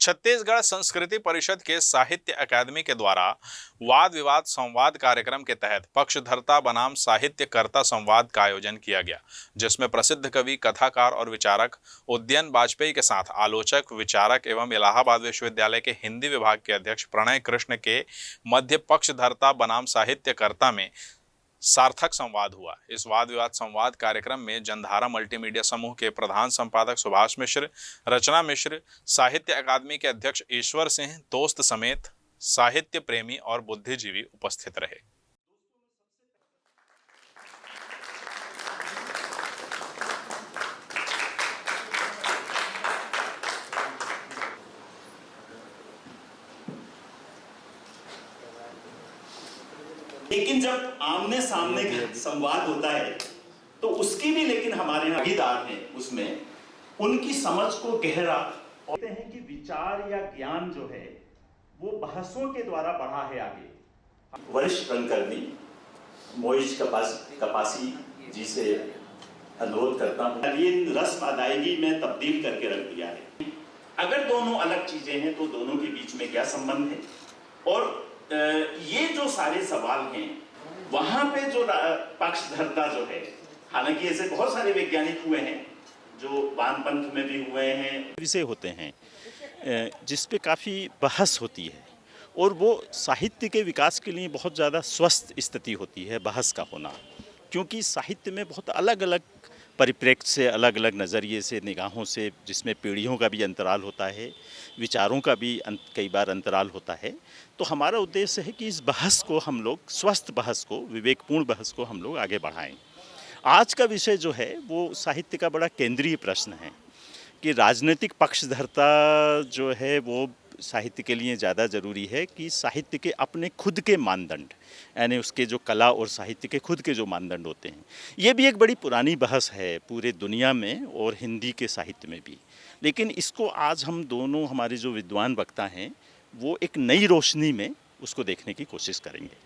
छत्तीसगढ़ संस्कृति परिषद के साहित्य अकादमी के द्वारा वाद विवाद संवाद कार्यक्रम के तहत पक्षधरता बनाम साहित्यकर्ता संवाद का आयोजन किया गया, जिसमें प्रसिद्ध कवि, कथाकार और विचारक उदयन वाजपेयी के साथ आलोचक, विचारक एवं इलाहाबाद विश्वविद्यालय के हिंदी विभाग के अध्यक्ष प्रणय कृष्ण के मध्य पक्षधरता बनाम साहित्यकर्ता में सार्थक संवाद हुआ। इस वाद विवाद संवाद कार्यक्रम में जनधारा मल्टीमीडिया समूह के प्रधान संपादक सुभाष मिश्र, रचना मिश्र, साहित्य अकादमी के अध्यक्ष ईश्वर सिंह दोस्त समेत साहित्य प्रेमी और बुद्धिजीवी उपस्थित रहे। लेकिन जब आमने सामने का संवाद होता है तो उसकी भी लेकिन हमारे यहाँ भागीदार हैं, उसमें उनकी समझ को गहरा कहते हैं कि विचार या ज्ञान जो है वो बहसों के द्वारा बढ़ा है आगे। वरिष्ठ रंगकर्मी मोइज कपासी जी से अनुरोध करता हूँ, ये रस्म अदायगी में तब्दील करके रख दिया है। अगर दोनों अलग चीजें हैं तो दोनों के बीच में क्या संबंध है, और ये जो सारे सवाल हैं वहां पे जो पक्षधरता जो है, हालांकि ऐसे बहुत सारे वैज्ञानिक हुए हैं जो वामपंथ में भी हुए हैं, विषय होते हैं जिस पे काफ़ी बहस होती है और वो साहित्य के विकास के लिए बहुत ज़्यादा स्वस्थ स्थिति होती है बहस का होना, क्योंकि साहित्य में बहुत अलग अलग परिप्रेक्ष्य से, अलग अलग नज़रिए से, निगाहों से, जिसमें पीढ़ियों का भी अंतराल होता है, विचारों का भी कई बार अंतराल होता है। तो हमारा उद्देश्य है कि इस बहस को हम लोग, स्वस्थ बहस को, विवेकपूर्ण बहस को हम लोग आगे बढ़ाएं। आज का विषय जो है वो साहित्य का बड़ा केंद्रीय प्रश्न है कि राजनीतिक पक्षधरता जो है वो साहित्य के लिए ज़्यादा ज़रूरी है कि साहित्य के अपने खुद के मानदंड, यानी उसके जो कला और साहित्य के खुद के जो मानदंड होते हैं, ये भी एक बड़ी पुरानी बहस है पूरे दुनिया में और हिंदी के साहित्य में भी। लेकिन इसको आज हम दोनों, हमारे जो विद्वान वक्ता हैं, वो एक नई रोशनी में उसको देखने की कोशिश करेंगे।